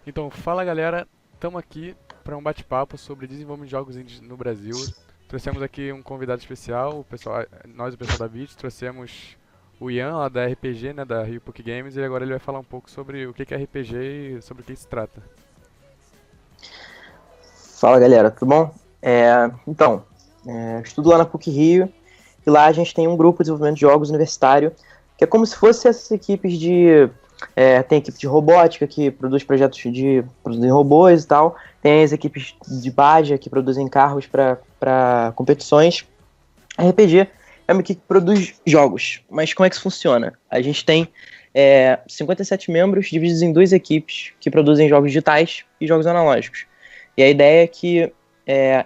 Então, fala galera, estamos aqui para um bate-papo sobre desenvolvimento de jogos indies no Brasil. Trouxemos aqui um convidado especial, o pessoal, nós, o pessoal da Beat, trouxemos o Ian, lá da RPG, né, da Rio Puc Games, e agora ele vai falar um pouco sobre o que é RPG e sobre o que se trata. Fala galera, tudo bom? Eu estudo lá na PUC Rio e lá a gente tem um grupo de desenvolvimento de jogos universitário que é como se fosse essas equipes de. Tem equipe de robótica que produz projetos de produzir robôs e tal, tem as equipes de Baja que produzem carros para competições. A RPG é uma equipe que produz jogos, mas como é que isso funciona? A gente tem 57 membros divididos em duas equipes que produzem jogos digitais e jogos analógicos. E a ideia é que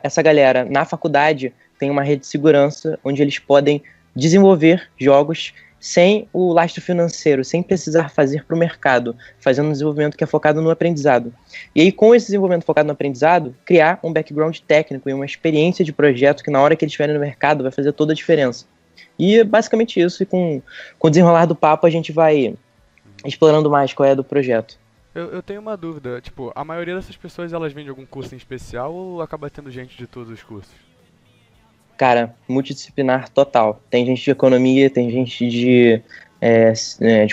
essa galera, na faculdade, tem uma rede de segurança onde eles podem desenvolver jogos sem o lastro financeiro, sem precisar fazer para o mercado, fazendo um desenvolvimento que é focado no aprendizado. E aí, com esse desenvolvimento focado no aprendizado, criar um background técnico e uma experiência de projeto que, na hora que eles estiverem no mercado, vai fazer toda a diferença. E é basicamente isso, e com o desenrolar do papo, a gente vai explorando mais qual é do projeto. Eu tenho uma dúvida, tipo, a maioria dessas pessoas elas vêm de algum curso em especial ou acaba tendo gente de todos os cursos? Cara, multidisciplinar total. Tem gente de economia, tem gente de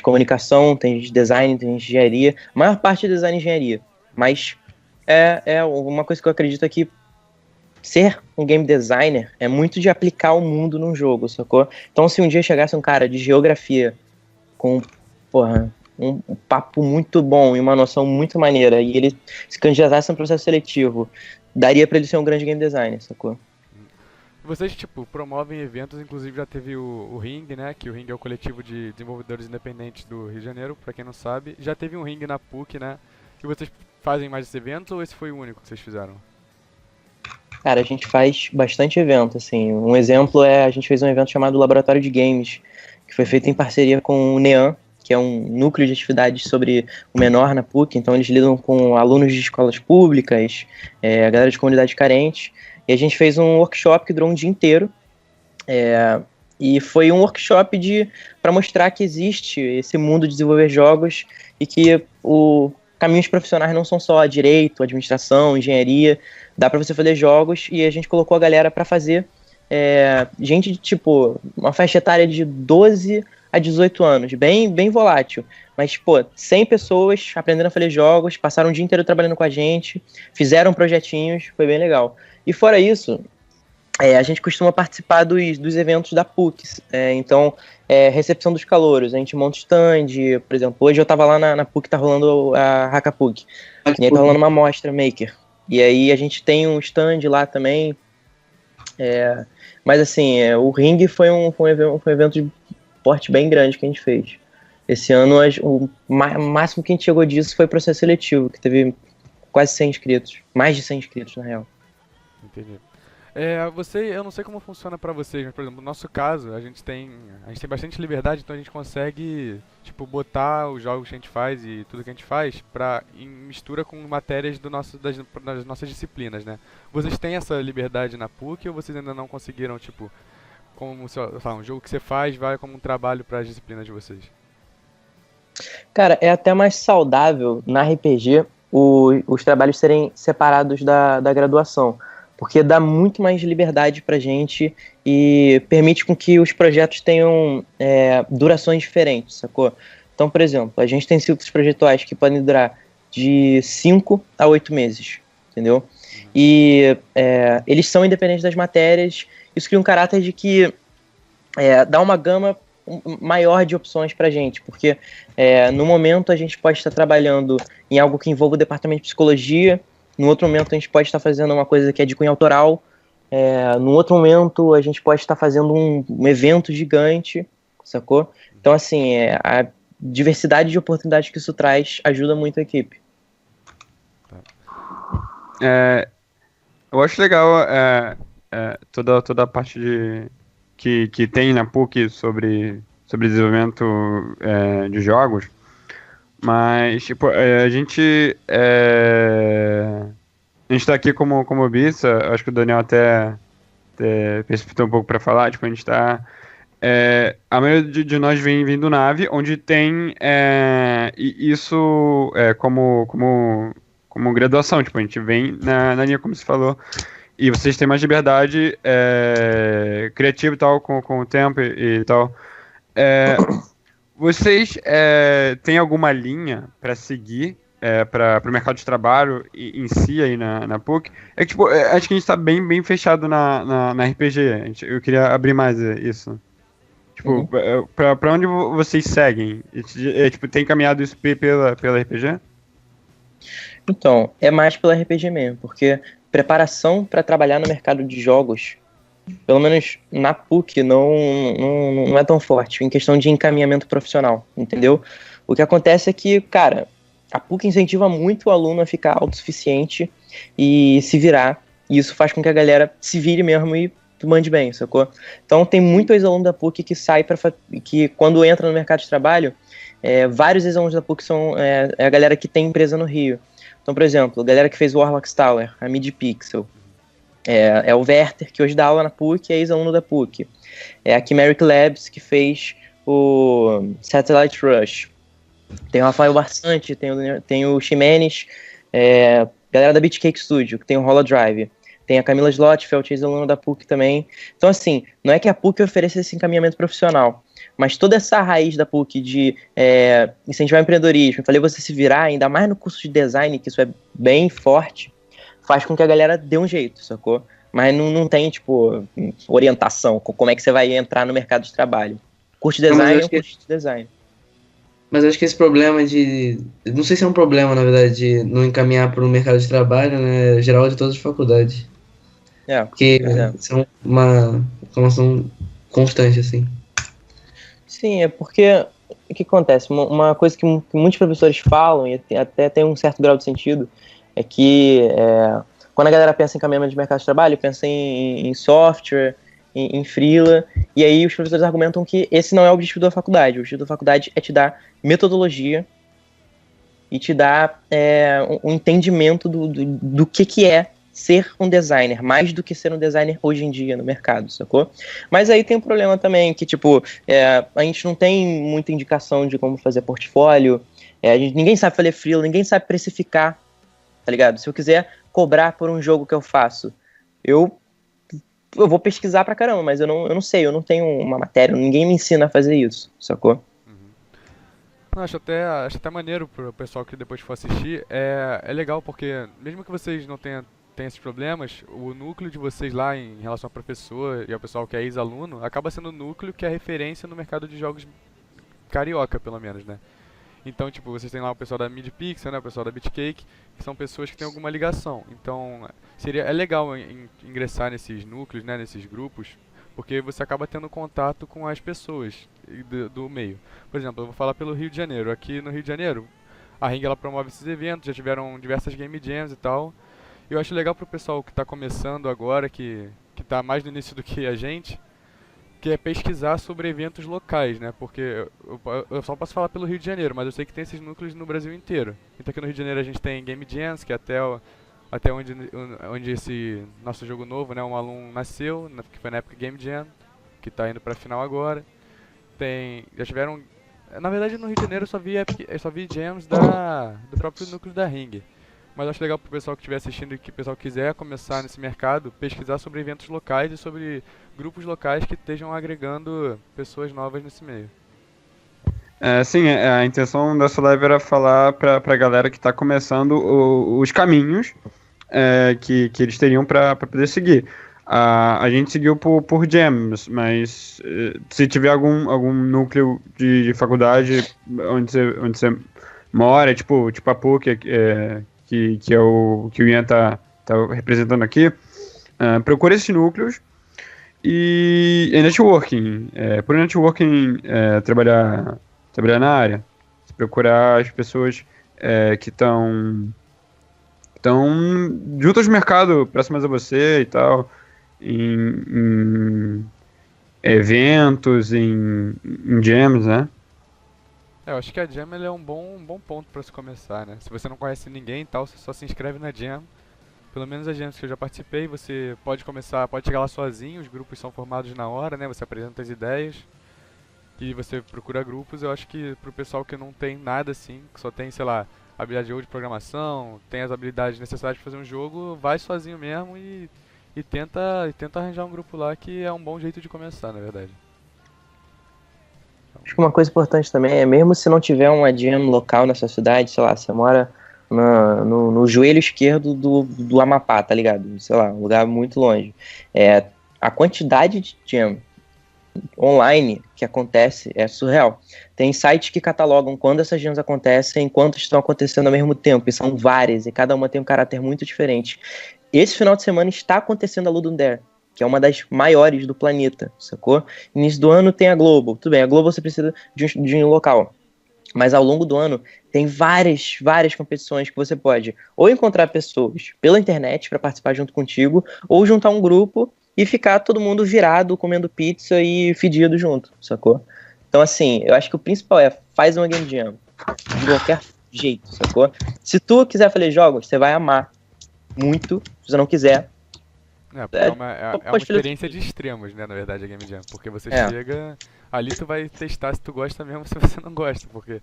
comunicação, tem gente de design, tem gente de engenharia. A maior parte é design e engenharia. Mas é uma coisa que eu acredito é que ser um game designer é muito de aplicar o mundo num jogo, sacou? Então, se um dia chegasse um cara de geografia com, porra, um papo muito bom e uma noção muito maneira, e ele se candidatasse no processo seletivo, daria pra ele ser um grande game designer, sacou? Vocês, tipo, promovem eventos, inclusive já teve o Ring, né? Que o Ring é o coletivo de desenvolvedores independentes do Rio de Janeiro, pra quem não sabe. Já teve um Ring na PUC, né? E vocês fazem mais esses eventos ou esse foi o único que vocês fizeram? Cara, a gente faz bastante evento, assim. Um exemplo a gente fez um evento chamado Laboratório de Games, que foi feito em parceria com o NEAM, que é um núcleo de atividades sobre o menor na PUC. Então, eles lidam com alunos de escolas públicas, a galera de comunidades carentes. E a gente fez um workshop que durou um dia inteiro. E foi um workshop para mostrar que existe esse mundo de desenvolver jogos e que caminhos profissionais não são só direito, administração, engenharia. Dá para você fazer jogos e a gente colocou a galera para fazer gente de tipo uma faixa etária de 12 a 18 anos, bem, bem volátil. Mas, pô, 100 pessoas aprendendo a fazer jogos, passaram o dia inteiro trabalhando com a gente, fizeram projetinhos, foi bem legal. E fora isso, a gente costuma participar dos eventos da PUC, então, recepção dos calouros, a gente monta stand, por exemplo, hoje eu tava lá na PUC, tá rolando a Hackapug, e aí tá rolando uma mostra Maker, e aí a gente tem um stand lá também, mas assim, o Ring foi um evento de porte bem grande que a gente fez. Esse ano, o máximo que a gente chegou disso foi processo seletivo, que teve quase 100 inscritos, mais de 100 inscritos, na real. Entendi. Eu não sei como funciona pra vocês, mas por exemplo, no nosso caso, a gente tem bastante liberdade, então a gente consegue, tipo, botar os jogos que a gente faz e tudo que a gente faz em mistura com matérias das nossas disciplinas, né? Vocês têm essa liberdade na PUC ou vocês ainda não conseguiram, tipo, como, sei lá, um jogo que você faz vai como um trabalho para as disciplinas de vocês? Cara, é até mais saudável na RPG os trabalhos serem separados da graduação, porque dá muito mais liberdade pra gente e permite com que os projetos tenham durações diferentes, sacou? Então, por exemplo, a gente tem ciclos projetuais que podem durar de 5 a 8 meses, entendeu? Uhum. E eles são independentes das matérias, isso cria um caráter de que dá uma gama maior de opções para a gente, porque no momento a gente pode estar trabalhando em algo que envolva o departamento de psicologia, no outro momento a gente pode estar fazendo uma coisa que é de cunho autoral, no outro momento a gente pode estar fazendo um evento gigante, sacou? Então, assim, a diversidade de oportunidades que isso traz ajuda muito a equipe. É, eu acho legal toda a parte que tem na PUC sobre desenvolvimento de jogos, mas tipo, a gente tá aqui como Bissa, acho que o Daniel até precipitou um pouco para falar, tipo, a gente tá A maioria de nós vem do nave, onde tem isso como graduação. Tipo, a gente vem na linha, como você falou, e vocês têm mais liberdade criativa e tal, com o tempo e tal. Vocês têm alguma linha para seguir para o mercado de trabalho em si aí na PUC? Tipo, acho que a gente está bem fechado na RPG. Eu queria abrir mais isso. Tipo, pra onde vocês seguem? Tipo, tem caminhado isso pela RPG? Então, é mais pela RPG mesmo, porque preparação para trabalhar no mercado de jogos, pelo menos na PUC, não é tão forte em questão de encaminhamento profissional, entendeu? O que acontece é que, cara, a PUC incentiva muito o aluno a ficar autossuficiente e se virar, e isso faz com que a galera se vire mesmo e mande bem, sacou? Então tem muito ex-aluno da PUC que sai que quando entra no mercado de trabalho, vários ex-alunos da PUC são a galera que tem empresa no Rio. Então, por exemplo, a galera que fez o Warlocks Tower, a MidPixel, é o Werther, que hoje dá aula na PUC, é ex-aluno da PUC. É a Chimeric Labs, que fez o Satellite Rush. Tem o Rafael Barsante, tem o Ximenes, galera da Beatcake Studio, que tem o Holodrive. Tem a Camila Slotfeld, ex-aluna da PUC também. Então, assim, não é que a PUC ofereça esse encaminhamento profissional, mas toda essa raiz da PUC de incentivar o empreendedorismo, falei você se virar, ainda mais no curso de design, que isso é bem forte, faz com que a galera dê um jeito, sacou? Mas não tem, tipo, orientação, como é que você vai entrar no mercado de trabalho. Curso de design é um curso de design. Mas eu acho que esse problema não sei se é um problema, na verdade, de não encaminhar para o mercado de trabalho, né, geral de todas as faculdades. Porque isso é uma reclamação constante, assim. Sim, é porque o que acontece? Uma coisa que muitos professores falam, e até tem um certo grau de sentido, é que quando a galera pensa em encaminhamento de mercado de trabalho, pensa em software, em freela, e aí os professores argumentam que esse não é o objetivo da faculdade. O objetivo da faculdade é te dar metodologia e te dar um entendimento do que é ser um designer, mais do que ser um designer hoje em dia no mercado, sacou? Mas aí tem um problema também, que tipo, a gente não tem muita indicação de como fazer portfólio, ninguém sabe fazer freela, ninguém sabe precificar, tá ligado? Se eu quiser cobrar por um jogo que eu faço, eu vou pesquisar pra caramba, mas eu não sei, eu não tenho uma matéria, ninguém me ensina a fazer isso, sacou? Acho até maneiro pro pessoal que depois for assistir. É legal porque, mesmo que vocês não tenham esses problemas, o núcleo de vocês lá em relação ao professor e ao pessoal que é ex-aluno, acaba sendo o núcleo que é referência no mercado de jogos carioca, pelo menos, né? Então, tipo, vocês têm lá o pessoal da MidPixel, né, o pessoal da Beatcake, que são pessoas que têm alguma ligação. Então, é legal ingressar nesses núcleos, né, nesses grupos, porque você acaba tendo contato com as pessoas do meio. Por exemplo, eu vou falar pelo Rio de Janeiro. Aqui no Rio de Janeiro, a Ring ela promove esses eventos, já tiveram diversas game jams e tal. E eu acho legal pro pessoal que está começando agora, que está mais no início do que a gente, que é pesquisar sobre eventos locais, né? Porque eu só posso falar pelo Rio de Janeiro, mas eu sei que tem esses núcleos no Brasil inteiro. Então aqui no Rio de Janeiro a gente tem Game Jams, que é até onde esse nosso jogo novo, né, um aluno nasceu, que foi na época Game Jam, que está indo para a final agora. Já tiveram, na verdade no Rio de Janeiro eu só vi jams do próprio núcleo da Ring. Mas acho legal pro pessoal que estiver assistindo e que o pessoal quiser começar nesse mercado, pesquisar sobre eventos locais e sobre grupos locais que estejam agregando pessoas novas nesse meio. Sim, a intenção dessa live era falar pra galera que tá começando os caminhos que eles teriam pra poder seguir. A gente seguiu por jams, mas se tiver algum núcleo de faculdade onde você mora, tipo a PUC, que é o que o Ian tá representando aqui, procure esses núcleos e networking. Por networking, trabalhar na área, procurar as pessoas que estão juntas no mercado, próximas a você e tal, em eventos, em jams, né? Eu acho que a Jam é um bom ponto pra se começar, né? Se você não conhece ninguém e tal, você só se inscreve na Jam. O Pelo menos as jams que eu já participei, você pode chegar lá sozinho, os grupos são formados na hora, né? Você apresenta as ideias e você procura grupos. Eu acho que pro pessoal que não tem nada assim, que só tem, sei lá, habilidade ou de programação, tem as habilidades necessárias para fazer um jogo, vai sozinho mesmo e tenta arranjar um grupo lá, que é um bom jeito de começar, na verdade. Acho que uma coisa importante também é, mesmo se não tiver uma jam local nessa cidade, sei lá, você mora no joelho esquerdo do Amapá, tá ligado? Sei lá, um lugar muito longe. A quantidade de jam online que acontece é surreal. Tem sites que catalogam quando essas jams acontecem, quantas estão acontecendo ao mesmo tempo, e são várias, e cada uma tem um caráter muito diferente. Esse final de semana está acontecendo a Ludum Dare, que é uma das maiores do planeta, sacou? Início do ano tem a Global. Tudo bem, a Global você precisa de um local. Mas ao longo do ano tem várias competições que você pode ou encontrar pessoas pela internet para participar junto contigo, ou juntar um grupo e ficar todo mundo virado, comendo pizza e fedido junto, sacou? Então assim, eu acho que o principal faz uma game jam de qualquer jeito, sacou? Se tu quiser fazer jogos, você vai amar muito. Se você não quiser, é uma experiência de extremos, né, na verdade, a Game Jam. Porque você chega, ali tu vai testar se tu gosta mesmo, se você não gosta. Porque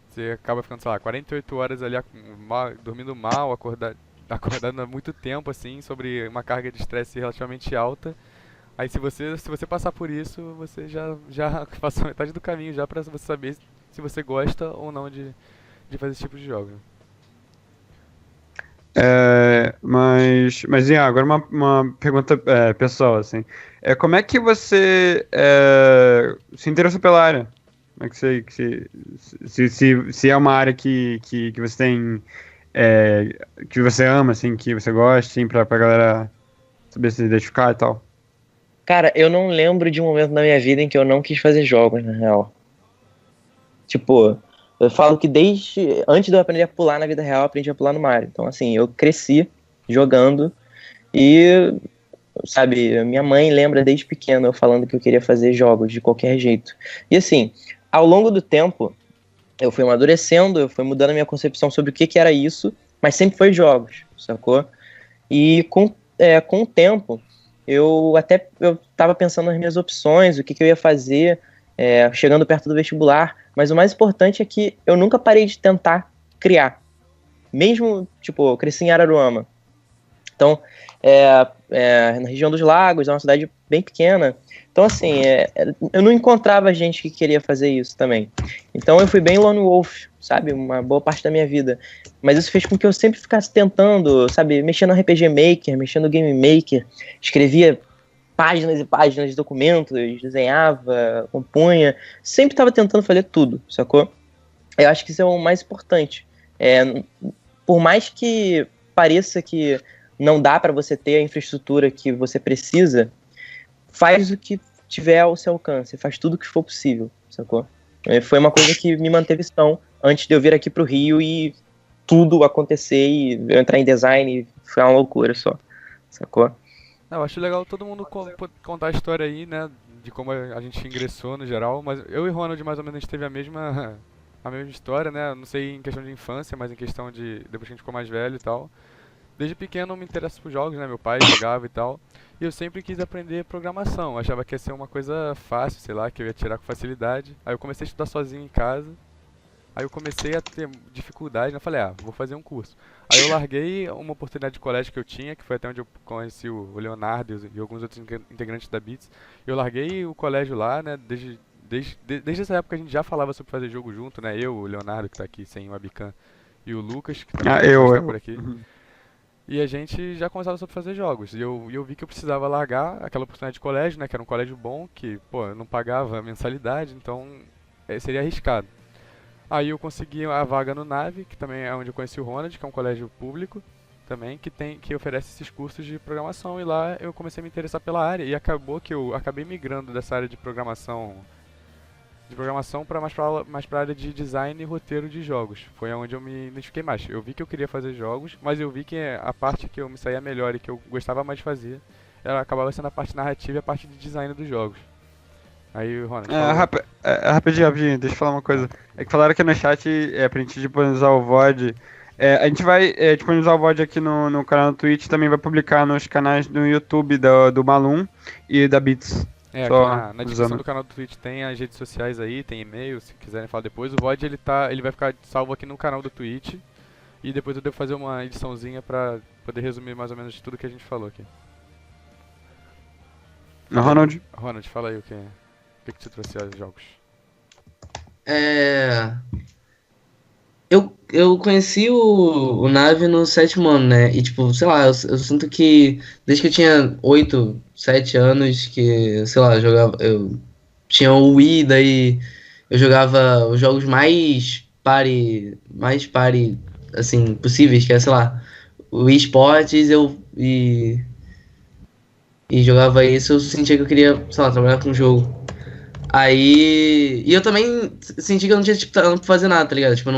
você acaba ficando, sei lá, 48 horas ali dormindo mal, acordado há muito tempo, assim, sobre uma carga de estresse relativamente alta. Aí se você passar por isso, você já passou metade do caminho já pra você saber se você gosta ou não de fazer esse tipo de jogo. Mas Ian, agora uma pergunta pessoal, assim. Como é que você se interessou pela área? Como é que se é uma área que você tem, que você ama, assim, que você gosta, assim, pra galera saber se identificar e tal? Cara, eu não lembro de um momento na minha vida em que eu não quis fazer jogos, na real. Tipo, eu falo que desde antes de eu aprender a pular na vida real, eu aprendi a pular no Mario. Então, assim, eu cresci jogando e, sabe, minha mãe lembra desde pequeno eu falando que eu queria fazer jogos de qualquer jeito. E, assim, ao longo do tempo, eu fui amadurecendo, eu fui mudando a minha concepção sobre o que era isso, mas sempre foi jogos, sacou? E com o tempo, eu tava pensando nas minhas opções, o que eu ia fazer, chegando perto do vestibular, mas o mais importante é que eu nunca parei de tentar criar. Mesmo, tipo, eu cresci em Araruama. Então, na região dos Lagos, é uma cidade bem pequena. Então, assim, eu não encontrava gente que queria fazer isso também. Então, eu fui bem lone wolf, sabe? Uma boa parte da minha vida. Mas isso fez com que eu sempre ficasse tentando, sabe? Mexendo no RPG Maker, mexendo no Game Maker. Escrevia páginas e páginas de documentos, desenhava, compunha. Sempre estava tentando fazer tudo, sacou? Eu acho que isso é o mais importante. Por mais que pareça que não dá para você ter a infraestrutura que você precisa, faz o que tiver ao seu alcance, faz tudo o que for possível, sacou? Foi uma coisa que me manteve são antes de eu vir aqui pro Rio e tudo acontecer e eu entrar em design, foi uma loucura só, sacou? Eu acho legal todo mundo contar a história aí, né, de como a gente ingressou no geral, mas eu e Ronald mais ou menos a gente teve a mesma história, né, não sei em questão de infância, mas em questão de depois que a gente ficou mais velho e tal. Desde pequeno eu me interesso por jogos, né, meu pai jogava e tal, e eu sempre quis aprender programação, eu achava que ia ser uma coisa fácil, sei lá, que eu ia tirar com facilidade. Aí eu comecei a estudar sozinho em casa, aí eu comecei a ter dificuldade, né, eu falei, vou fazer um curso. Aí eu larguei uma oportunidade de colégio que eu tinha, que foi até onde eu conheci o Leonardo e alguns outros integrantes da Beats. Eu larguei o colégio lá, né, desde essa época a gente já falava sobre fazer jogo junto, né, eu, o Leonardo que tá aqui sem webcam, e o Lucas, que também está por aqui. E a gente já conversava sobre fazer jogos. E eu vi que eu precisava largar aquela oportunidade de colégio, né? Que era um colégio bom, que, pô, eu não pagava mensalidade, então seria arriscado. Aí eu consegui a vaga no Nave, que também é onde eu conheci o Ronald, que é um colégio público também, que oferece esses cursos de programação. E lá eu comecei a me interessar pela área. E acabou que eu acabei migrando dessa área de programação para mais para área de design e roteiro de jogos. Foi onde eu me identifiquei mais. Eu vi que eu queria fazer jogos, mas eu vi que a parte que eu me saía melhor e que eu gostava mais de fazer, ela acabava sendo a parte narrativa e a parte de design dos jogos. Aí, Ronald, rapidinho, deixa eu falar uma coisa. É que falaram aqui no chat pra gente disponibilizar o VOD A gente vai disponibilizar o VOD aqui no canal do Twitch, também vai publicar nos canais do YouTube do Malum e da Beats. Aqui na descrição do canal do Twitch tem as redes sociais aí, tem e-mail, se quiserem falar depois. O VOD ele vai ficar salvo aqui no canal do Twitch. E depois eu devo fazer uma ediçãozinha pra poder resumir mais ou menos de tudo que a gente falou aqui. Ronald, fala aí o que te trouxe aos jogos. Eu conheci o Nave no 7º ano, né? E tipo, sei lá, eu sinto que desde que eu tinha 8, 7 anos, que, sei lá, eu tinha o Wii, daí eu jogava os jogos mais party, assim, possíveis, que é, sei lá, o Wii Sports, e jogava isso, eu sentia que eu queria, sei lá, trabalhar com o jogo. Aí. E eu também senti que eu não tinha tipo, talento pra fazer nada, tá ligado? Tipo,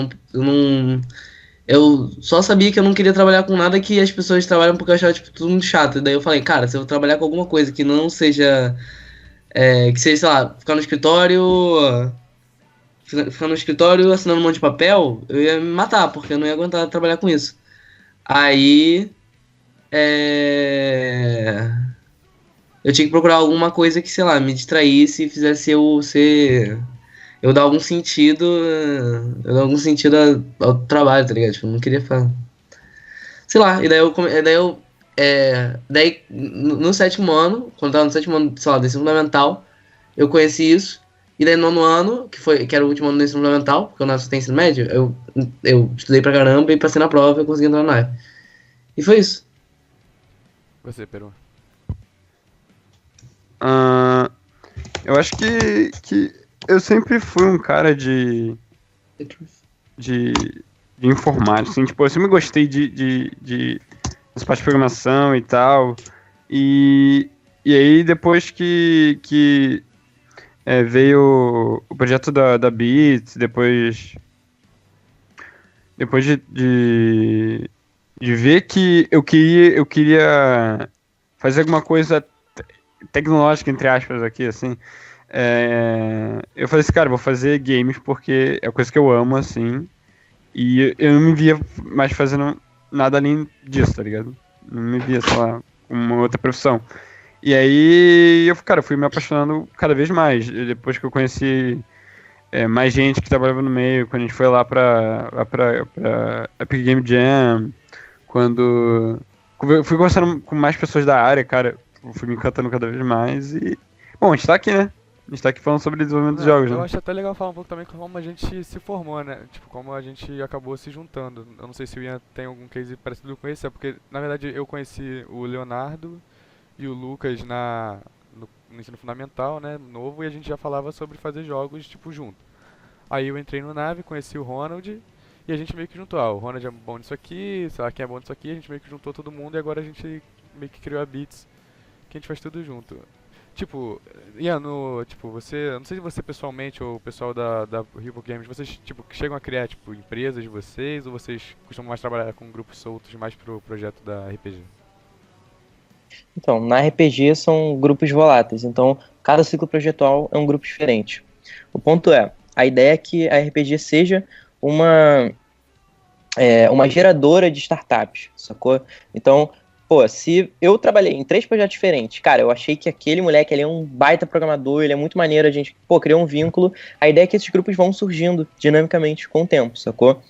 eu só sabia que eu não queria trabalhar com nada que as pessoas trabalham porque eu achava tipo, tudo muito chato. E daí eu falei, cara, se eu trabalhar com alguma coisa que não seja. Que seja, sei lá, ficar no escritório. Ficar no escritório assinando um monte de papel, eu ia me matar, porque eu não ia aguentar trabalhar com isso. Aí. Eu tinha que procurar alguma coisa que, sei lá, me distraísse e fizesse eu dar algum sentido. Eu dar algum sentido ao trabalho, tá ligado? Tipo, eu não queria falar. Sei lá, e daí no 7º ano, quando eu tava no 7º ano, sei lá, do ensino fundamental, eu conheci isso. E daí no 9º ano, que era o último ano do ensino fundamental, porque o nosso tem ensino médio, eu estudei pra caramba e passei na prova e eu consegui entrar na área. E foi isso. Você, Peru. Eu acho que eu sempre fui um cara de informática, assim, tipo, eu sempre gostei das partes de programação e tal, e aí depois que veio o projeto da Beats, depois de ver que eu queria fazer alguma coisa tecnológica, entre aspas, aqui, assim, eu falei assim, cara, vou fazer games porque é a coisa que eu amo, assim, e eu não me via mais fazendo nada além disso, tá ligado? Não me via, sei lá, com uma outra profissão. E aí, cara, fui me apaixonando cada vez mais, depois que eu conheci mais gente que trabalhava no meio, quando a gente foi lá pra Epic Game Jam, quando fui conversando com mais pessoas da área, cara, fui me encantando cada vez mais e... Bom, a gente tá aqui, né? A gente tá aqui falando sobre desenvolvimento dos jogos, né? Eu acho até legal falar um pouco também como a gente se formou, né? Tipo, como a gente acabou se juntando. Eu não sei se o Ian tem algum case parecido com esse, é porque, na verdade, eu conheci o Leonardo e o Lucas no ensino fundamental, né? Novo, e a gente já falava sobre fazer jogos, tipo, junto. Aí eu entrei no Nave, conheci o Ronald, e a gente meio que juntou. O Ronald é bom nisso aqui, sei lá quem é bom nisso aqui, a gente meio que juntou todo mundo e agora a gente meio que criou a Beats, que a gente faz tudo junto. Tipo, Ian, você, não sei se você pessoalmente ou o pessoal da Rivo Games, vocês, tipo, chegam a criar, tipo, empresas de vocês ou vocês costumam mais trabalhar com grupos soltos mais pro projeto da RPG? Então, na RPG são grupos voláteis, então cada ciclo projetual é um grupo diferente. O ponto a ideia é que a RPG seja uma geradora de startups, sacou? Então, se eu trabalhei em 3 projetos diferentes, cara, eu achei que aquele moleque ali é um baita programador, ele é muito maneiro, a gente, criou um vínculo, a ideia é que esses grupos vão surgindo dinamicamente com o tempo, sacou?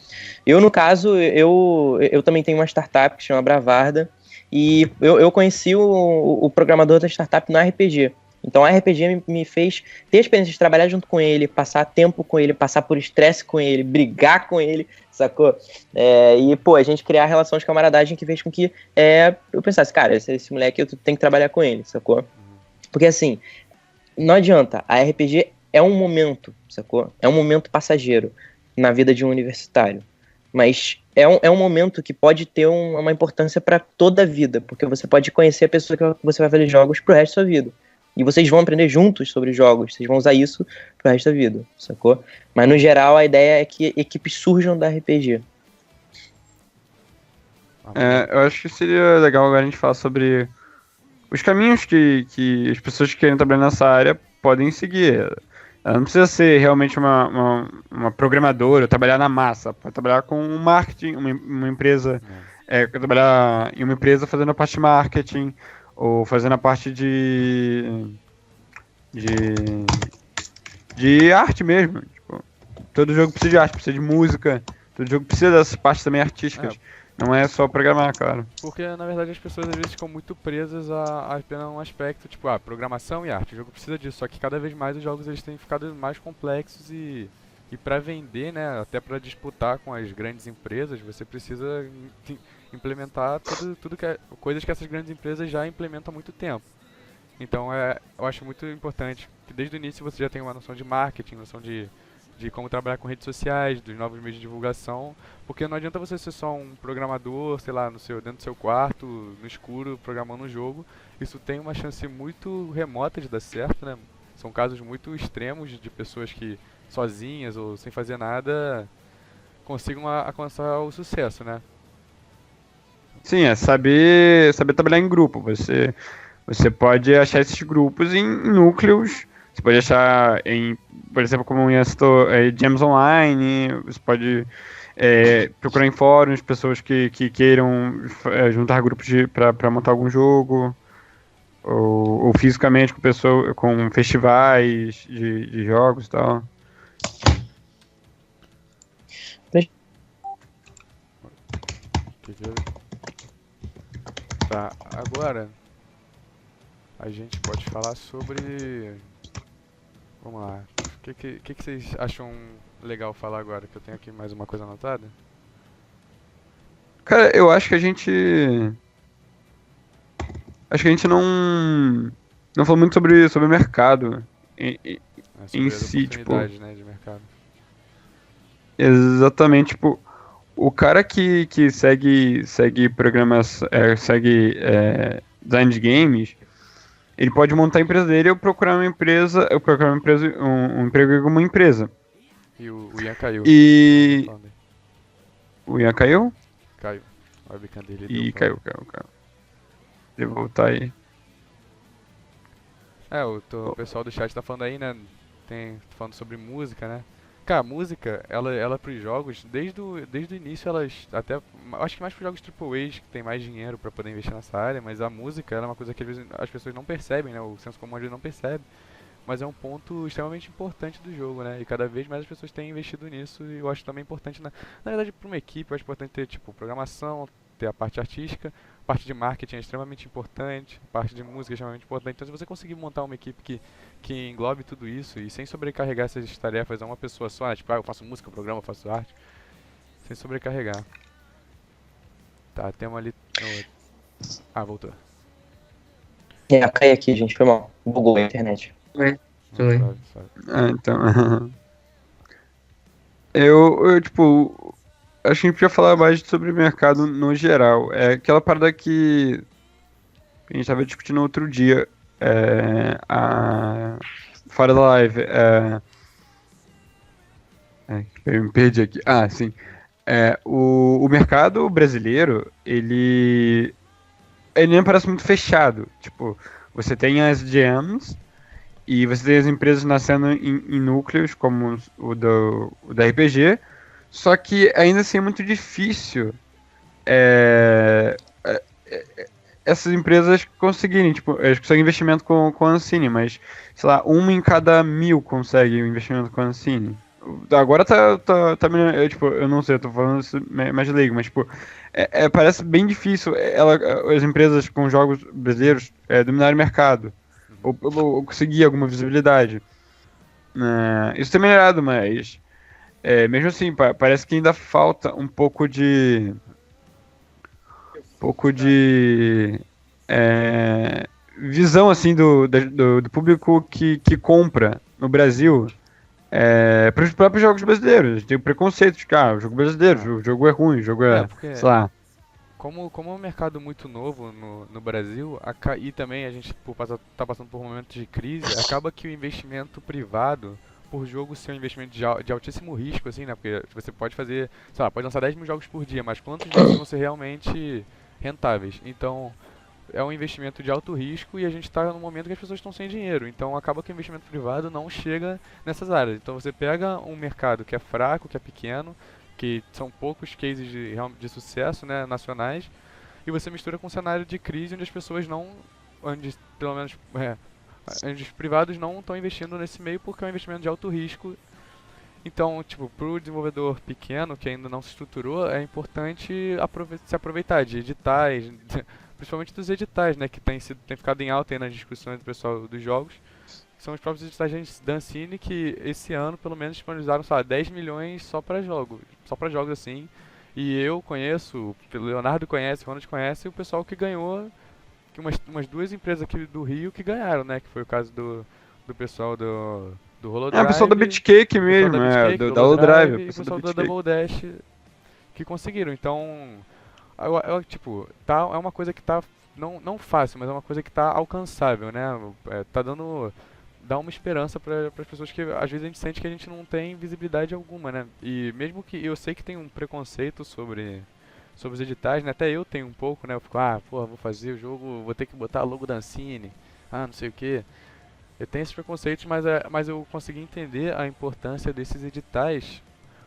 Eu, no caso, eu também tenho uma startup que se chama Bravarda, e eu conheci o programador da startup na RPG. Então a RPG me fez ter a experiência de trabalhar junto com ele, passar tempo com ele, passar por estresse com ele, brigar com ele, sacou? E a gente criar relação de camaradagem que fez com que eu pensasse, cara, esse moleque eu tenho que trabalhar com ele, sacou? Porque assim, não adianta, a RPG é um momento, sacou? É um momento passageiro na vida de um universitário. Mas é um momento que pode ter uma importância para toda a vida, porque você pode conhecer a pessoa que você vai fazer jogos pro resto da sua vida. E vocês vão aprender juntos sobre jogos, vocês vão usar isso pro resto da vida, sacou? Mas no geral a ideia é que equipes surjam da RPG. Eu acho que seria legal agora a gente falar sobre os caminhos que as pessoas que querem trabalhar nessa área podem seguir. Ela não precisa ser realmente uma programadora, ou trabalhar na massa. Pode trabalhar com um marketing, uma empresa, trabalhar em uma empresa fazendo a parte de marketing, ou fazendo a parte de, de arte mesmo. Tipo, todo jogo precisa de arte, precisa de música, todo jogo precisa dessas partes também artísticas. Não é só programar, claro. Porque, na verdade, as pessoas às vezes ficam muito presas a apenas um aspecto, tipo, programação e arte. O jogo precisa disso, só que cada vez mais os jogos eles têm ficado mais complexos e para vender, né, até para disputar com as grandes empresas, você precisa implementar tudo que coisas que essas grandes empresas já implementam há muito tempo. Então, eu acho muito importante que desde o início você já tenha uma noção de marketing, noção de como trabalhar com redes sociais, dos novos meios de divulgação, porque não adianta você ser só um programador, sei lá, dentro do seu quarto, no escuro, programando um jogo. Isso tem uma chance muito remota de dar certo, né? São casos muito extremos de pessoas que sozinhas ou sem fazer nada consigam alcançar o sucesso, né? Sim, é saber trabalhar em grupo. Você pode achar esses grupos em núcleos. Você pode achar por exemplo, como o Ian citou, Gems Online. Você pode procurar em fóruns pessoas que queiram juntar grupos para montar algum jogo. Ou fisicamente com festivais de jogos e tal. Tá, agora a gente pode falar sobre... Vamos lá. O que vocês acham legal falar agora? Que eu tenho aqui mais uma coisa anotada. Cara, eu acho que a gente... Acho que a gente não falou muito sobre o mercado em si, tipo... né, de mercado. Exatamente, tipo... O cara que segue programas, segue design de games, ele pode montar a empresa dele ou procurar um emprego em uma empresa. E o Ian caiu. O Ian caiu? Caiu. A webcam dele E caiu. Ele voltar aí. O pessoal do chat tá falando aí, né? Falando sobre música, né? Cara, a música, ela pros jogos, desde o início elas até, acho que mais pros jogos AAA que tem mais dinheiro pra poder investir nessa área, mas a música ela é uma coisa que às vezes as pessoas não percebem, né? O senso comum às vezes não percebe, mas é um ponto extremamente importante do jogo, né? E cada vez mais as pessoas têm investido nisso e eu acho também importante, na verdade, pra uma equipe, eu acho importante ter, tipo, programação, ter a parte artística, a parte de marketing é extremamente importante, a parte de música é extremamente importante. Então, se você conseguir montar uma equipe que englobe tudo isso e sem sobrecarregar essas tarefas a uma pessoa só, né? Tipo, eu faço música, eu programo, eu faço arte, sem sobrecarregar. Tá, tem uma ali... voltou. Cai aqui, gente, foi mal. Bugou a internet. Também. Então... eu, tipo... Acho que a gente podia falar mais sobre o mercado no geral. É aquela parada que a gente estava discutindo outro dia, fora da live. Eu me perdi aqui. Sim. O mercado brasileiro, ele me parece muito fechado. Tipo, você tem as GMs e você tem as empresas nascendo em núcleos, como o da RPG. Só que ainda assim é muito difícil essas empresas conseguirem, tipo, eles conseguem investimento com a Ancine, mas, sei lá, 1 em cada 1000 consegue o investimento com a Ancine. Agora tá melhor, tipo, eu não sei, eu tô falando isso mais leigo, mas, tipo, parece bem difícil as empresas com jogos brasileiros dominarem o mercado, ou conseguir alguma visibilidade. Isso tem melhorado, mas... mesmo assim, parece que ainda falta um pouco de visão assim do público que compra no Brasil para os próprios jogos brasileiros. Tem o preconceito de o jogo brasileiro, o jogo é ruim, o jogo sei lá. Como é um mercado muito novo no Brasil, e também a gente tá passando por momentos de crise, acaba que o investimento privado por jogo ser um investimento de altíssimo risco, assim, né? Porque você pode fazer, sei lá, pode lançar 10 mil jogos por dia, mas quantos desses vão ser realmente rentáveis? Então, é um investimento de alto risco e a gente está no momento que as pessoas estão sem dinheiro. Então acaba que o investimento privado não chega nessas áreas. Então você pega um mercado que é fraco, que é pequeno, que são poucos cases de sucesso, né, nacionais, e você mistura com um cenário de crise onde as pessoas não, onde pelo menos onde os privados não estão investindo nesse meio porque é um investimento de alto risco. Então, tipo, para o desenvolvedor pequeno que ainda não se estruturou, é importante se aproveitar de editais, principalmente dos editais, né, que tem ficado em alta aí nas discussões do pessoal dos jogos, que são os próprios editais da Ancine, que esse ano pelo menos disponibilizaram, sei lá, 10 milhões só para jogos assim. E eu conheço, o Leonardo conhece, o Ronald conhece, o pessoal que ganhou, que umas duas empresas aqui do Rio que ganharam, né, que foi o caso do pessoal do Holodrive. O pessoal da Bitcake mesmo, da Holodrive, o pessoal da Double Dash que conseguiram. Então, tipo, é uma coisa que tá não fácil, mas é uma coisa que tá alcançável, né? Dá uma esperança para as pessoas que às vezes a gente sente que a gente não tem visibilidade alguma, né? E mesmo que eu sei que tem um preconceito sobre os editais, né? Até eu tenho um pouco, né? Eu fico, vou fazer o jogo, vou ter que botar logo da Ancine, não sei o quê. Eu tenho esses preconceitos, mas eu consegui entender a importância desses editais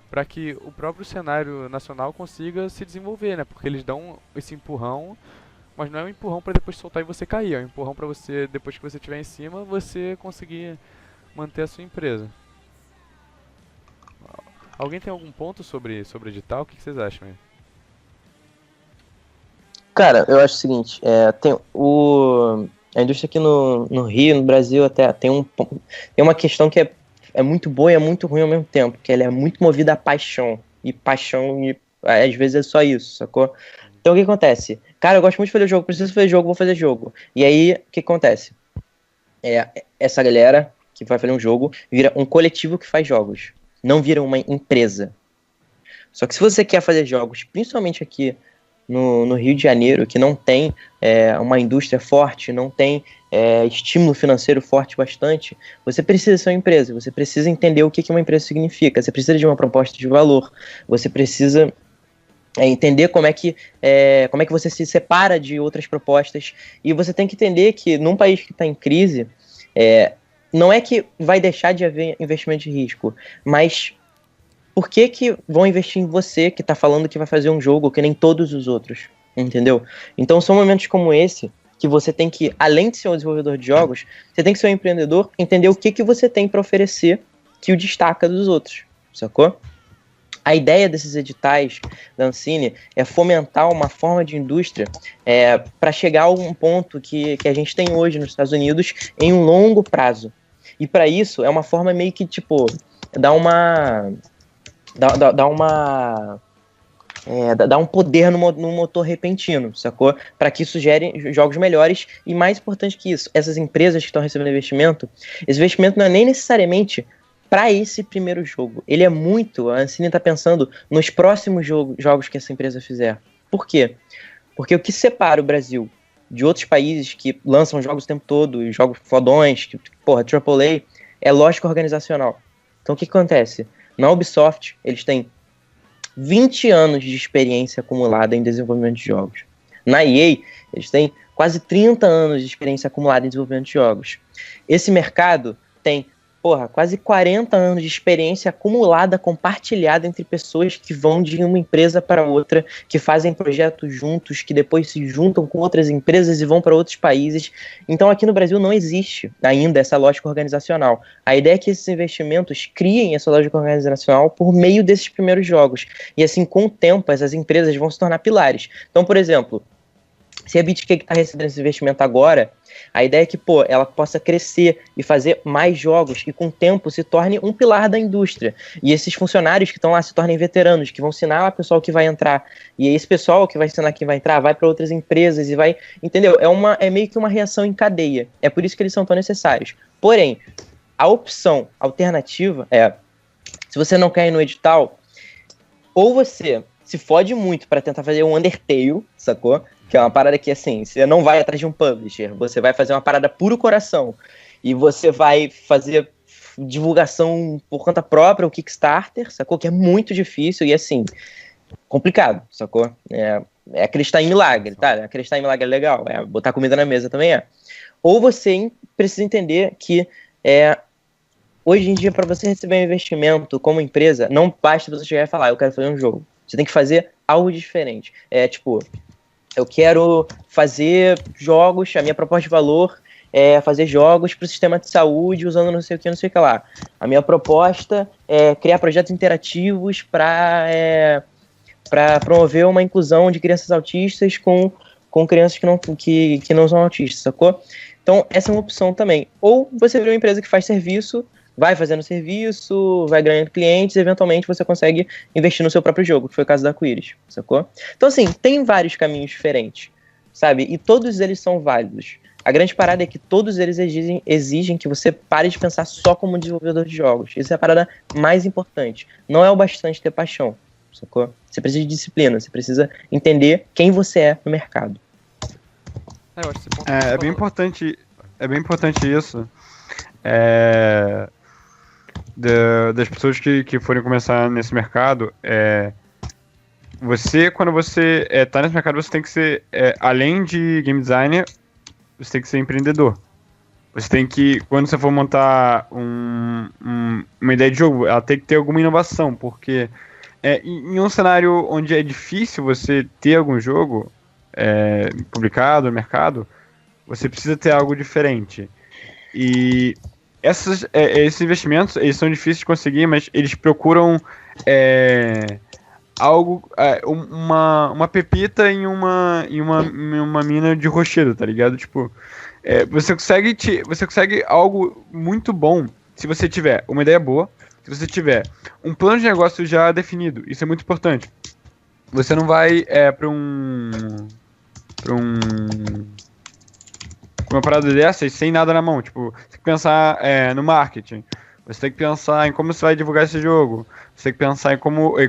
para que o próprio cenário nacional consiga se desenvolver, né? Porque eles dão esse empurrão, mas não é um empurrão para depois soltar e você cair, é um empurrão para você, depois que você estiver em cima, você conseguir manter a sua empresa. Alguém tem algum ponto sobre edital? O que vocês acham aí? Cara, eu acho o seguinte, a indústria aqui no Rio, no Brasil, até tem uma questão que é muito boa e é muito ruim ao mesmo tempo, que ela é muito movida a paixão. E paixão, às vezes, é só isso, sacou? Então, o que acontece? Cara, eu gosto muito de fazer jogo, preciso fazer jogo, vou fazer jogo. E aí, o que acontece? Essa galera que vai fazer um jogo vira um coletivo que faz jogos, não vira uma empresa. Só que se você quer fazer jogos, principalmente aqui no Rio de Janeiro, que não tem uma indústria forte, não tem estímulo financeiro forte bastante, você precisa ser uma empresa, você precisa entender o que uma empresa significa, você precisa de uma proposta de valor, você precisa entender como é que você se separa de outras propostas, e você tem que entender que num país que está em crise, não é que vai deixar de haver investimento de risco, mas por que vão investir em você que tá falando que vai fazer um jogo que nem todos os outros, entendeu? Então são momentos como esse que você tem que, além de ser um desenvolvedor de jogos, você tem que ser um empreendedor, entender o que você tem para oferecer que o destaca dos outros, sacou? A ideia desses editais da Ancine é fomentar uma forma de indústria para chegar a um ponto que a gente tem hoje nos Estados Unidos em um longo prazo. E para isso é uma forma meio que, tipo, dar um poder no motor repentino, sacou? Para que isso gere jogos melhores e, mais importante que isso, essas empresas que estão recebendo investimento, esse investimento não é nem necessariamente para esse primeiro jogo. Ele é muito, a Ancine está pensando nos próximos jogos que essa empresa fizer. Por quê? Porque o que separa o Brasil de outros países que lançam jogos o tempo todo, jogos fodões, AAA, é lógica organizacional. Então o que acontece? Na Ubisoft, eles têm 20 anos de experiência acumulada em desenvolvimento de jogos. Na EA, eles têm quase 30 anos de experiência acumulada em desenvolvimento de jogos. Esse mercado tem, quase 40 anos de experiência acumulada, compartilhada entre pessoas que vão de uma empresa para outra, que fazem projetos juntos, que depois se juntam com outras empresas e vão para outros países. Então aqui no Brasil não existe ainda essa lógica organizacional. A ideia é que esses investimentos criem essa lógica organizacional por meio desses primeiros jogos. E assim, com o tempo, essas empresas vão se tornar pilares. Então, por exemplo, se a Bitcake está recebendo esse investimento agora, a ideia é que, ela possa crescer e fazer mais jogos e, com o tempo, se torne um pilar da indústria. E esses funcionários que estão lá se tornem veteranos, que vão ensinar o pessoal que vai entrar. E esse pessoal que vai ensinar quem vai entrar vai para outras empresas e vai... Entendeu? É meio que uma reação em cadeia. É por isso que eles são tão necessários. Porém, a opção alternativa se você não quer ir no edital, ou você se fode muito para tentar fazer um Undertale, sacou? Que é uma parada que, assim, você não vai atrás de um publisher, você vai fazer uma parada puro coração, e você vai fazer divulgação por conta própria, o Kickstarter, sacou? Que é muito difícil e, assim, complicado, sacou? é acreditar em milagre, tá? Acreditar em milagre é legal, botar comida na mesa também é. Ou você precisa entender que hoje em dia, para você receber um investimento como empresa, não basta você chegar e falar, eu quero fazer um jogo. Você tem que fazer algo diferente. Tipo, eu quero fazer jogos, a minha proposta de valor é fazer jogos para o sistema de saúde usando não sei o que lá. A minha proposta é criar projetos interativos para promover uma inclusão de crianças autistas com crianças que não são autistas, sacou? Então, essa é uma opção também. Ou você vira uma empresa que faz serviço, vai fazendo serviço, vai ganhando clientes, e eventualmente você consegue investir no seu próprio jogo, que foi o caso da Aquiris, sacou? Então, assim, tem vários caminhos diferentes, sabe? E todos eles são válidos. A grande parada é que todos eles exigem que você pare de pensar só como desenvolvedor de jogos. Isso é a parada mais importante. Não é o bastante ter paixão, sacou? Você precisa de disciplina, você precisa entender quem você é no mercado. Eu acho esse ponto É bem importante isso. Das pessoas que forem começar nesse mercado, quando você tá nesse mercado, você tem que ser, além de game designer, você tem que ser empreendedor. Você tem que, quando você for montar uma ideia de jogo, ela tem que ter alguma inovação, porque em um cenário onde é difícil você ter algum jogo publicado no mercado, você precisa ter algo diferente. E esses investimentos, eles são difíceis de conseguir, mas eles procuram algo, uma pepita em uma mina de rochedo, tá ligado? Tipo, você consegue algo muito bom se você tiver uma ideia boa, se você tiver um plano de negócio já definido. Isso é muito importante. Você não vai para uma parada dessas sem nada na mão. Tipo, você tem que pensar no marketing. Você tem que pensar em como você vai divulgar esse jogo. Você tem que pensar em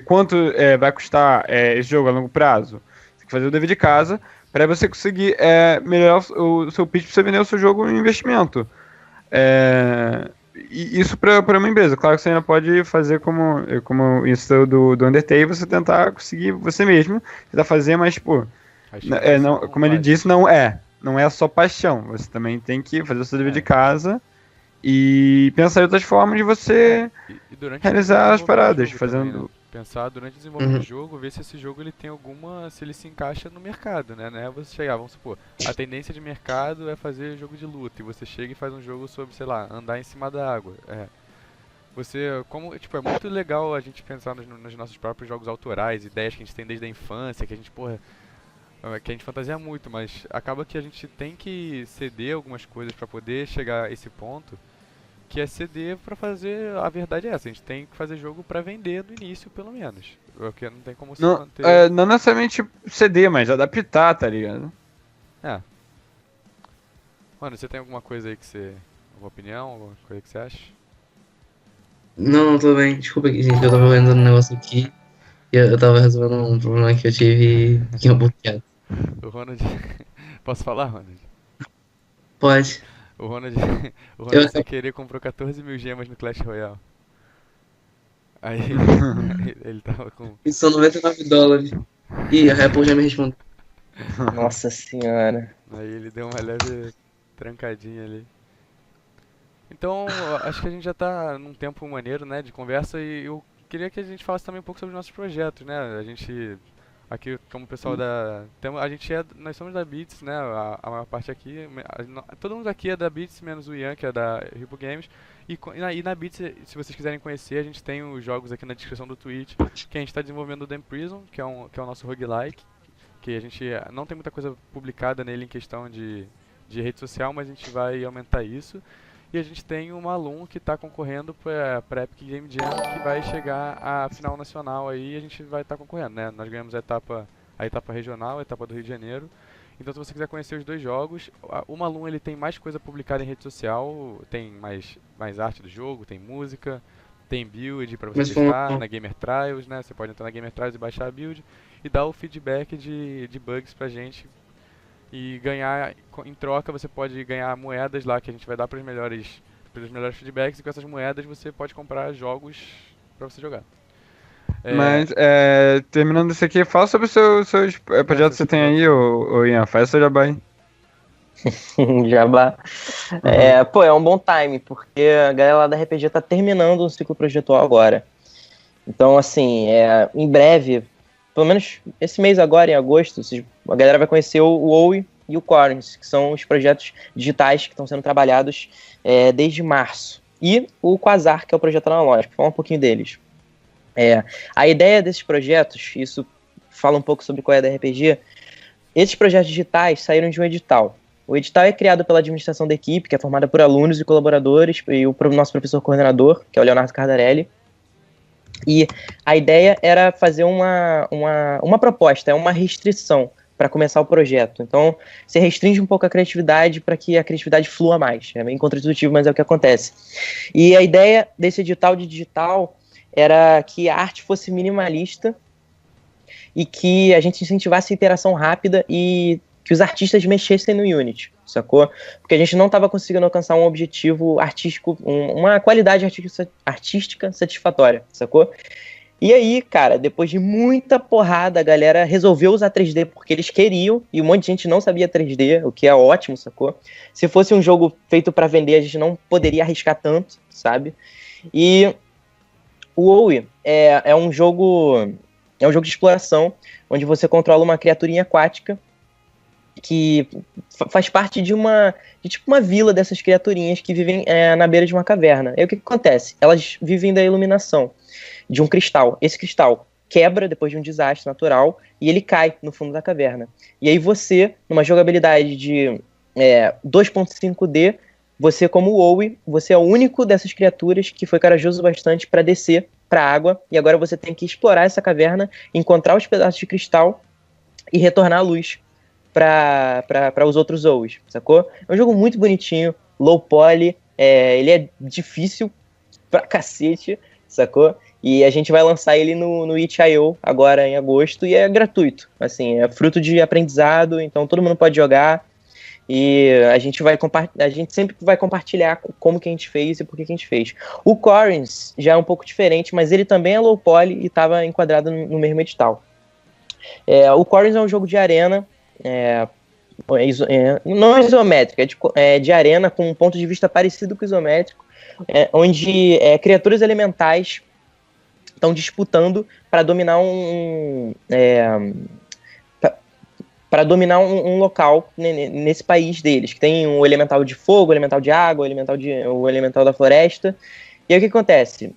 quanto vai custar esse jogo a longo prazo. Você tem que fazer o dever de casa para você conseguir melhorar o seu pitch para você vender o seu jogo em investimento. E isso para uma empresa. Claro que você ainda pode fazer como isso do Undertale, você tentar conseguir você mesmo, tentar fazer, mas, tipo, como ele disse, não é só paixão. Você também tem que fazer o seu dever de casa e pensar em outras formas de você realizar as paradas, fazendo... Também, né? Pensar durante o desenvolvimento do jogo, ver se esse jogo ele tem se ele se encaixa no mercado, né? Não é você chegar, vamos supor, a tendência de mercado é fazer jogo de luta, e você chega e faz um jogo sobre, sei lá, andar em cima da água. É muito legal a gente pensar nos nossos próprios jogos autorais, ideias que a gente tem desde a infância, que a gente fantasia muito, mas acaba que a gente tem que ceder algumas coisas para poder chegar a esse ponto, que é ceder para fazer, a verdade é essa, a gente tem que fazer jogo para vender no início, pelo menos, porque não tem como se manter... Não necessariamente ceder, mas adaptar, tá ligado? Mano, você tem alguma coisa aí alguma opinião, alguma coisa que você acha? Não, tudo bem. Desculpa aqui, gente, eu tava vendo um negócio aqui e eu tava resolvendo um problema que eu tive aqui um pouquinho. O Ronald... Posso falar, Ronald? Pode. O Ronald sem querer comprou 14 mil gemas no Clash Royale. Aí ele tava com... Isso são $99. Ih, a Apple já me respondeu. Nossa senhora. Aí ele deu uma leve trancadinha ali. Então, acho que a gente já tá num tempo maneiro, né, de conversa, e eu queria que a gente falasse também um pouco sobre os nossos projetos, né? A gente, aqui, como pessoal nós somos da Beats, né, a maior parte aqui, todo mundo aqui é da Beats, menos o Ian, que é da Ripo Games, e na Beats, se vocês quiserem conhecer, a gente tem os jogos aqui na descrição do Twitch, que a gente está desenvolvendo o Damn Prison, que é o nosso roguelike, que a gente não tem muita coisa publicada nele em questão de rede social, mas a gente vai aumentar isso. E a gente tem o Malum que está concorrendo para Epic Game Jam, que vai chegar à final nacional aí, e a gente vai estar concorrendo, né? Nós ganhamos a etapa regional, a etapa do Rio de Janeiro. Então, se você quiser conhecer os dois jogos, o Malum ele tem mais coisa publicada em rede social, tem mais arte do jogo, tem música, tem build para você testar na Gamer Trials, né? Você pode entrar na Gamer Trials e baixar a build e dar o feedback de bugs pra gente. E ganhar, em troca, você pode ganhar moedas lá que a gente vai dar pelos melhores feedbacks, e com essas moedas você pode comprar jogos pra você jogar. Mas, terminando isso aqui, fala sobre os seus projetos que você tem aí, ô Ian. Faz seu jabá aí. Jabá. É um bom time, porque a galera lá da RPG tá terminando um ciclo projetual agora. Então, assim, em breve, pelo menos esse mês agora, em agosto, a galera vai conhecer o WoW e o Quartz, que são os projetos digitais que estão sendo trabalhados desde março. E o Quasar, que é o projeto analógico. Fala um pouquinho deles. A ideia desses projetos, isso fala um pouco sobre qual é da RPG, esses projetos digitais saíram de um edital. O edital é criado pela administração da equipe, que é formada por alunos e colaboradores, e o nosso professor coordenador, que é o Leonardo Cardarelli. E a ideia era fazer uma proposta, uma restrição para começar o projeto. Então, você restringe um pouco a criatividade para que a criatividade flua mais. É bem contraintuitivo, mas é o que acontece. E a ideia desse edital de digital era que a arte fosse minimalista e que a gente incentivasse a interação rápida e que os artistas mexessem no Unity, sacou? Porque a gente não estava conseguindo alcançar um objetivo artístico, uma qualidade artística satisfatória, sacou? E aí, cara, depois de muita porrada, a galera resolveu usar 3D porque eles queriam, e um monte de gente não sabia 3D, o que é ótimo, sacou? Se fosse um jogo feito para vender, a gente não poderia arriscar tanto, sabe? E o WoW é um jogo de exploração, onde você controla uma criaturinha aquática que faz parte de tipo uma vila dessas criaturinhas que vivem na beira de uma caverna. E o que acontece? Elas vivem da iluminação de um cristal. Esse cristal quebra depois de um desastre natural e ele cai no fundo da caverna. E aí você, numa jogabilidade de 2.5D, você como WoW, você é o único dessas criaturas que foi corajoso bastante para descer para a água, e agora você tem que explorar essa caverna, encontrar os pedaços de cristal e retornar a luz para os outros WoWs, sacou? É um jogo muito bonitinho, low poly, ele é difícil pra cacete, sacou? E a gente vai lançar ele no itch.io agora em agosto, e é gratuito, assim, é fruto de aprendizado, então todo mundo pode jogar, e a gente sempre vai compartilhar como que a gente fez e por que a gente fez. O Corins já é um pouco diferente, mas ele também é low poly e estava enquadrado no mesmo edital. O Corins é um jogo de arena, não isométrico, é de arena com um ponto de vista parecido com o isométrico, onde criaturas elementais estão disputando para dominar um local nesse país deles, que tem um elemental de fogo, elemental de água, o elemental da floresta. E aí o que acontece?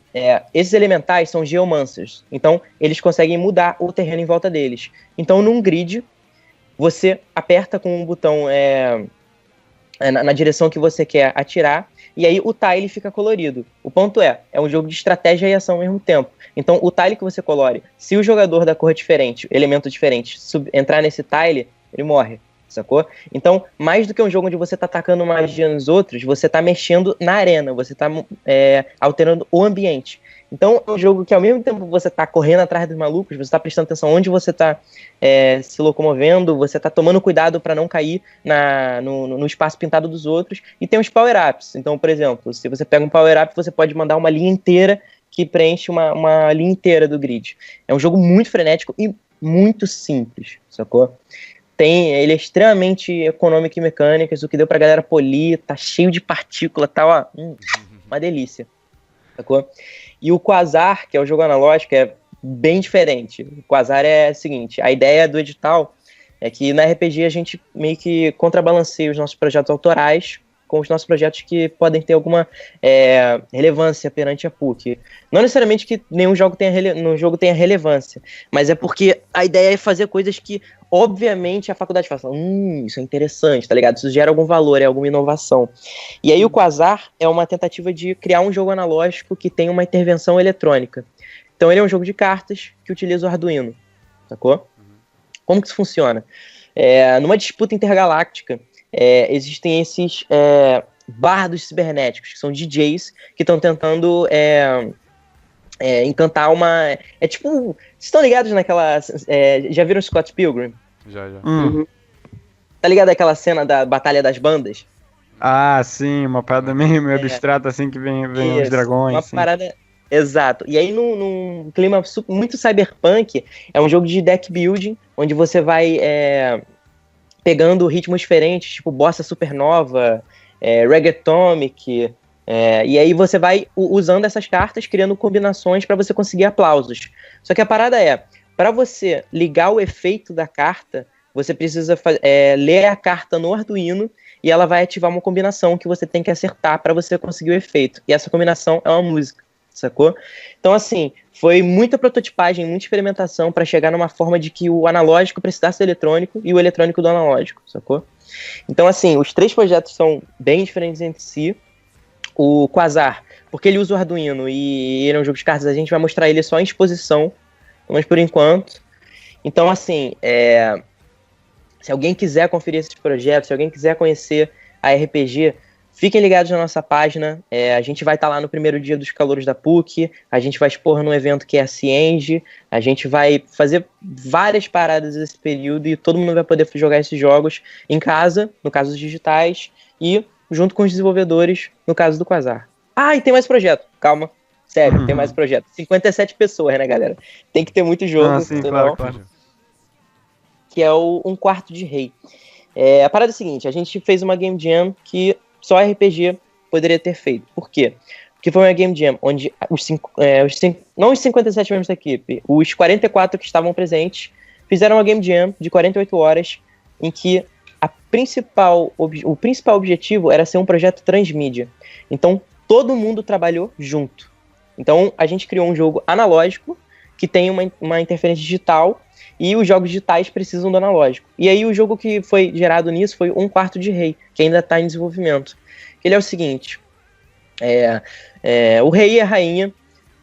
Esses elementais são geomancers, então eles conseguem mudar o terreno em volta deles. Então num grid, você aperta com um botão na direção que você quer atirar, e aí o tile fica colorido. O ponto é um jogo de estratégia e ação ao mesmo tempo. Então o tile que você colore, se o jogador da cor diferente, elemento diferente, entrar nesse tile, ele morre, sacou? Então, mais do que um jogo onde você tá atacando magia nos outros, você tá mexendo na arena, você tá alterando o ambiente. Então é um jogo que ao mesmo tempo que você tá correndo atrás dos malucos, você tá prestando atenção onde você tá se locomovendo, você tá tomando cuidado para não cair no espaço pintado dos outros, e tem os power-ups. Então, por exemplo, se você pega um power-up, você pode mandar uma linha inteira que preenche uma linha inteira do grid. É um jogo muito frenético e muito simples, sacou? Ele é extremamente econômico em mecânicas, o que deu pra galera polir, tá cheio de partícula, tá, ó, uma delícia, sacou? E o Quasar, que é o jogo analógico, é bem diferente. O Quasar é o seguinte, a ideia do edital é que na RPG a gente meio que contrabalanceia os nossos projetos autorais com os nossos projetos que podem ter alguma relevância perante a PUC. Não necessariamente que nenhum jogo tenha relevância, mas é porque a ideia é fazer coisas que, obviamente, a faculdade fala, isso é interessante, tá ligado? Isso gera algum valor, é alguma inovação. E aí o Quasar é uma tentativa de criar um jogo analógico que tem uma intervenção eletrônica. Então ele é um jogo de cartas que utiliza o Arduino, sacou? Como que isso funciona? Numa disputa intergaláctica, existem esses bardos cibernéticos, que são DJs que estão tentando encantar uma... tipo... Vocês estão ligados naquela... já viram Scott Pilgrim? Já. Tá ligado aquela cena da Batalha das Bandas? Ah, sim, uma parada meio abstrata, assim, que vem os dragões. Uma assim. parada... Exato. E aí, num clima muito cyberpunk, é um jogo de deck building, onde você vai pegando ritmos diferentes, tipo Bossa Supernova, Reggaetomic, e aí você vai usando essas cartas, criando combinações para você conseguir aplausos. Só que a parada para você ligar o efeito da carta, você precisa ler a carta no Arduino e ela vai ativar uma combinação que você tem que acertar para você conseguir o efeito. E essa combinação é uma música, sacou? Então, assim, foi muita prototipagem, muita experimentação para chegar numa forma de que o analógico precisasse do eletrônico e o eletrônico do analógico, sacou? Então, assim, os 3 projetos são bem diferentes entre si. O Quasar, porque ele usa o Arduino e ele é um jogo de cartas, a gente vai mostrar ele só em exposição, mas por enquanto. Então, assim, se alguém quiser conferir esses projetos, se alguém quiser conhecer a RPG, fiquem ligados na nossa página. A gente vai estar lá no primeiro dia dos calouros da PUC, a gente vai expor num evento que é a Cienge, a gente vai fazer várias paradas nesse período e todo mundo vai poder jogar esses jogos em casa, no caso dos digitais, e junto com os desenvolvedores, no caso do Quasar. E tem mais projeto, calma. Sério, tem mais projeto. 57 pessoas, né, galera? Tem que ter muito jogo, sim, senão... claro. Que é Um Quarto de Rei. A parada é a seguinte, a gente fez uma Game Jam que só RPG poderia ter feito. Por quê? Porque foi uma Game Jam onde não os 57 membros da equipe, os 44 que estavam presentes, fizeram uma Game Jam de 48 horas em que o principal objetivo era ser um projeto transmídia. Então, todo mundo trabalhou junto. Então, a gente criou um jogo analógico que tem uma interferência digital e os jogos digitais precisam do analógico. E aí, o jogo que foi gerado nisso foi Um Quarto de Rei, que ainda está em desenvolvimento. Ele é o seguinte, o rei e a rainha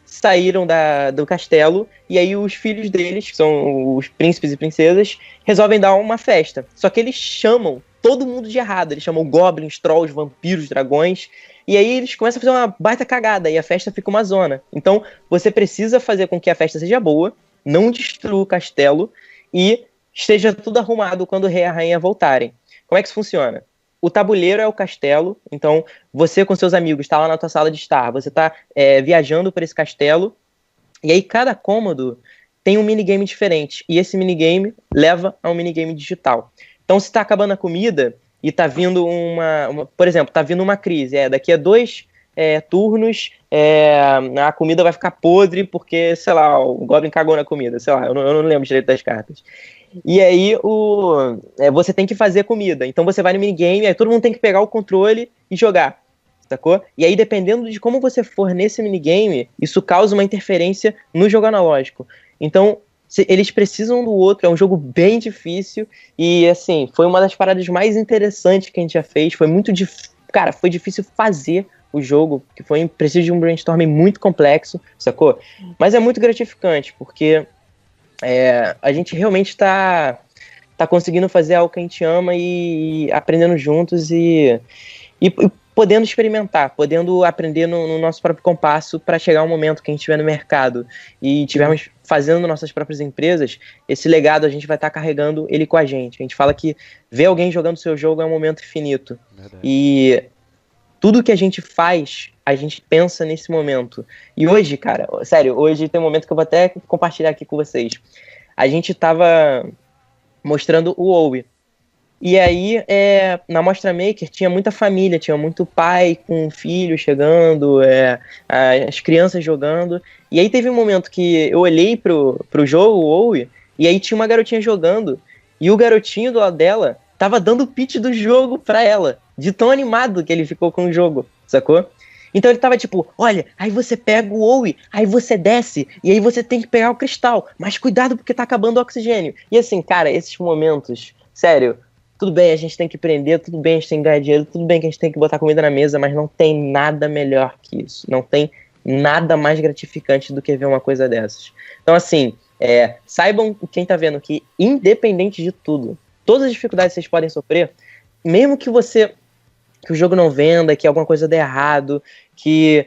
saíram do castelo, e aí os filhos deles, que são os príncipes e princesas, resolvem dar uma festa. Só que eles chamam todo mundo de errado. Eles chamam goblins, trolls, vampiros, dragões, e aí eles começam a fazer uma baita cagada, e a festa fica uma zona. Então, você precisa fazer com que a festa seja boa, não destrua o castelo, e esteja tudo arrumado quando o rei e a rainha voltarem. Como é que isso funciona? O tabuleiro é o castelo, então você com seus amigos está lá na tua sala de estar, você está viajando por esse castelo, e aí cada cômodo tem um minigame diferente, e esse minigame leva a um minigame digital. Então se está acabando a comida e está vindo por exemplo, está vindo uma crise, daqui a 2 turnos a comida vai ficar podre porque, sei lá, o Goblin cagou na comida, sei lá, eu não lembro direito das cartas. E aí você tem que fazer comida. Então você vai no minigame, aí todo mundo tem que pegar o controle e jogar, sacou? E aí dependendo de como você for nesse minigame, isso causa uma interferência no jogo analógico. Então eles precisam do outro, é um jogo bem difícil e assim, foi uma das paradas mais interessantes que a gente já fez, foi muito difícil, cara, foi difícil fazer o jogo, que foi preciso de um brainstorming muito complexo, sacou? Mas é muito gratificante, porque a gente realmente está conseguindo fazer algo que a gente ama e aprendendo juntos e podendo experimentar, podendo aprender no nosso próprio compasso para chegar um momento que a gente estiver no mercado e estivermos fazendo nossas próprias empresas, esse legado a gente vai estar carregando ele com a gente. A gente fala que ver alguém jogando seu jogo é um momento infinito. Verdade. E tudo que a gente faz, a gente pensa nesse momento. E hoje, cara, sério, hoje tem um momento que eu vou até compartilhar aqui com vocês. A gente tava mostrando o WoW. E aí, na Mostra Maker, tinha muita família, tinha muito pai com filho chegando, as crianças jogando. E aí teve um momento que eu olhei pro jogo, o WoW, e aí tinha uma garotinha jogando, e o garotinho do lado dela tava dando o pitch do jogo pra ela, de tão animado que ele ficou com o jogo, sacou? Então ele tava tipo, olha, aí você pega o WoW, aí você desce, e aí você tem que pegar o cristal, mas cuidado porque tá acabando o oxigênio. E assim, cara, esses momentos, sério, tudo bem, a gente tem que prender, tudo bem, a gente tem que ganhar dinheiro, tudo bem que a gente tem que botar comida na mesa, mas não tem nada melhor que isso. Não tem nada mais gratificante do que ver uma coisa dessas. Então, assim, saibam, quem tá vendo, que independente de tudo, todas as dificuldades que vocês podem sofrer, mesmo que o jogo não venda, que alguma coisa dê errado, que,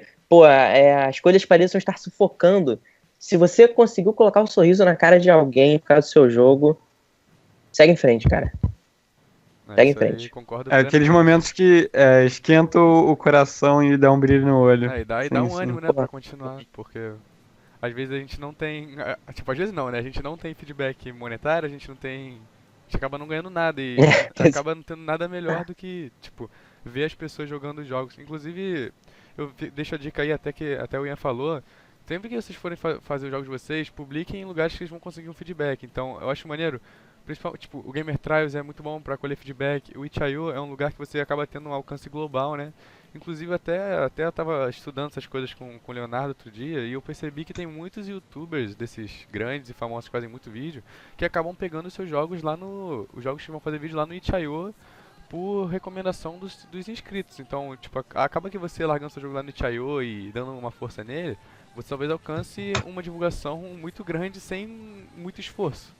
as coisas pareçam estar sufocando, se você conseguiu colocar um sorriso na cara de alguém por causa do seu jogo, segue em frente, cara. Segue em frente. Concordo aqueles plenamente. momentos que esquenta o coração e dá um brilho no olho. E dá Sim, um sim. ânimo, né, pra continuar, porque às vezes a gente não tem, tipo, às vezes não, né, a gente não tem feedback monetário, a gente acaba não ganhando nada e acaba não tendo nada melhor do que, tipo, ver as pessoas jogando os jogos. Inclusive, deixo a dica aí, até o Ian falou, sempre que vocês forem fazer os jogos de vocês, publiquem em lugares que vocês vão conseguir um feedback. Então, eu acho maneiro, principalmente, tipo, o Gamer Trials é muito bom pra colher feedback, o itch.io é um lugar que você acaba tendo um alcance global, né? Inclusive, até eu tava estudando essas coisas com o Leonardo outro dia e eu percebi que tem muitos youtubers desses grandes e famosos que fazem muito vídeo que acabam pegando os seus jogos os jogos que vão fazer vídeo lá no itch.io por recomendação dos inscritos. Então, tipo, acaba que você largando seu jogo lá no itch.io e dando uma força nele, você talvez alcance uma divulgação muito grande sem muito esforço.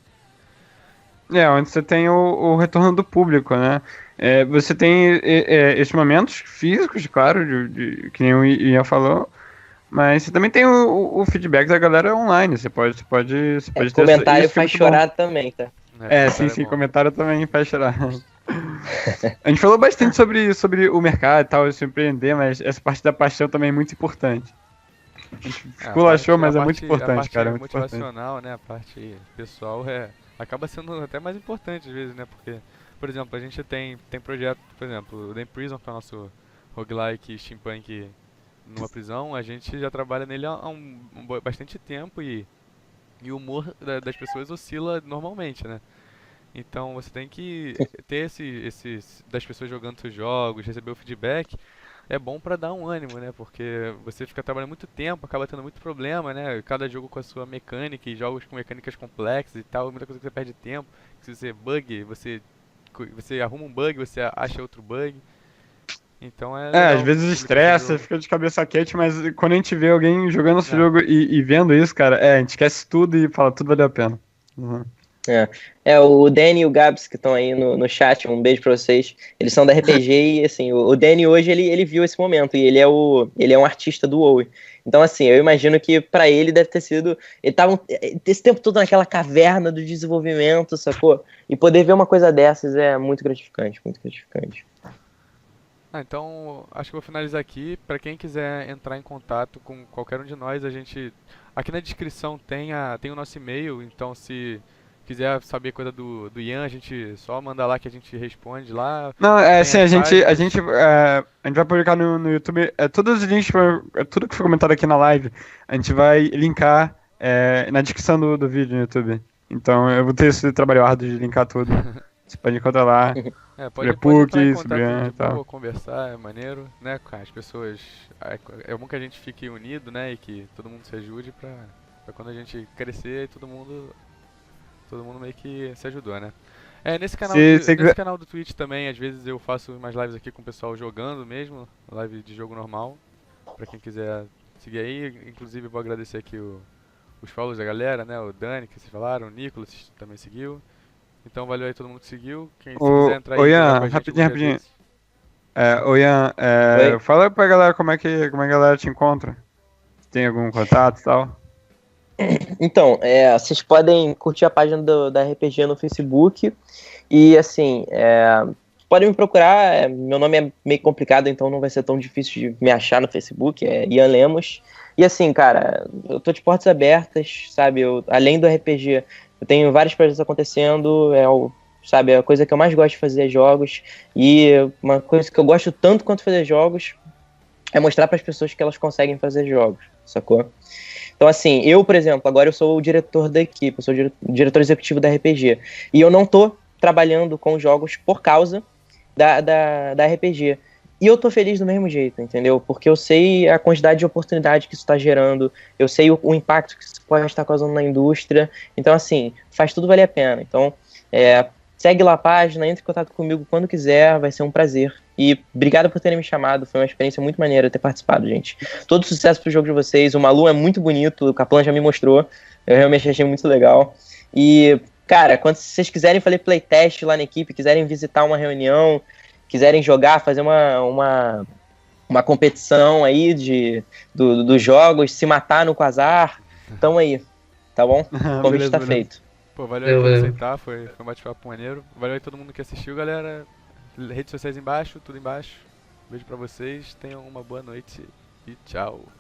Onde você tem o retorno do público, né? Você tem esses momentos físicos, claro, que nem o Ian falou, mas você também tem o feedback da galera online. Você pode ter comentário isso faz chorar também, tá? Sim, comentário também faz chorar. A gente falou bastante sobre o mercado e tal, se empreender, mas essa parte da paixão também é muito importante. A gente esculachou, mas é muito importante, cara. É muito motivacional, né? A parte pessoal acaba sendo até mais importante às vezes, né? Porque, por exemplo, a gente tem projeto, por exemplo, o The Prison, que é o nosso roguelike steampunk numa prisão, a gente já trabalha nele há bastante tempo e o humor das pessoas oscila normalmente, né? Então você tem que ter das pessoas jogando seus jogos, receber o feedback, é bom pra dar um ânimo, né? Porque você fica trabalhando muito tempo, acaba tendo muito problema, né? Cada jogo com a sua mecânica e jogos com mecânicas complexas e tal, muita coisa que você perde tempo. Se você você arruma um bug, você acha outro bug. Então às vezes estressa, fica de cabeça quente, mas quando a gente vê alguém jogando nosso jogo e vendo isso, cara, a gente esquece tudo e fala, tudo valeu a pena. Uhum. O Danny e o Gabs que estão aí no chat, um beijo pra vocês. Eles são da RPG e, assim, o Danny hoje, ele viu esse momento e ele é um artista do WoW. Então, assim, eu imagino que pra ele deve ter sido... Ele tava esse tempo todo naquela caverna do desenvolvimento, sacou? E poder ver uma coisa dessas é muito gratificante, muito gratificante. Então, acho que vou finalizar aqui. Para quem quiser entrar em contato com qualquer um de nós, aqui na descrição tem o nosso e-mail, então se quiser saber coisa do Ian, a gente só manda lá que a gente responde lá. Não, assim, a gente vai publicar no YouTube, todos os links, tudo que foi comentado aqui na live, a gente vai linkar na descrição do vídeo no YouTube. Então eu vou ter esse trabalho árduo de linkar tudo. Você pode encontrar lá. Pode entrar em contato de boa, conversar, é maneiro, né, com as pessoas. É bom que a gente fique unido, né, e que todo mundo se ajude pra quando a gente crescer e todo mundo meio que se ajudou, né. Nesse canal do Twitch também, às vezes eu faço umas lives aqui com o pessoal jogando mesmo, live de jogo normal, pra quem quiser seguir aí. Inclusive vou agradecer aqui os follows da galera, né, o Dani, que vocês falaram, o Nicolas também seguiu. Então valeu aí todo mundo que seguiu. Quem quiser entrar aí Ian, rapidinho. Ian, fala pra galera como é que a galera te encontra. Tem algum contato e tal? Então, vocês podem curtir a página da RPG no Facebook. E assim, podem me procurar. Meu nome é meio complicado, então não vai ser tão difícil de me achar no Facebook. É Ian Lemos. E assim, cara, eu tô de portas abertas, sabe? Além do RPG, eu tenho vários projetos acontecendo, sabe, a coisa que eu mais gosto de fazer é jogos, e uma coisa que eu gosto tanto quanto fazer jogos é mostrar para as pessoas que elas conseguem fazer jogos, sacou? Então assim, eu, por exemplo, agora eu sou o diretor da equipe, eu sou o diretor executivo da RPG, e eu não tô trabalhando com jogos por causa da RPG. E eu tô feliz do mesmo jeito, entendeu? Porque eu sei a quantidade de oportunidade que isso tá gerando, eu sei o impacto que isso pode estar causando na indústria. Então, assim, faz tudo valer a pena. Então, segue lá a página, entre em contato comigo quando quiser, vai ser um prazer. E obrigado por terem me chamado, foi uma experiência muito maneira ter participado, gente. Todo sucesso pro jogo de vocês, o Malu é muito bonito, o Kaplan já me mostrou, eu realmente achei muito legal. E, cara, quando vocês quiserem fazer playtest lá na equipe, quiserem visitar uma reunião, quiserem jogar, fazer uma competição aí dos jogos, se matar no Quasar, tamo aí, tá bom? O convite tá feito. Pô, valeu aí por aceitar, foi um bate-papo maneiro. Valeu aí todo mundo que assistiu, galera. Redes sociais embaixo, tudo embaixo. Beijo pra vocês, tenham uma boa noite e tchau.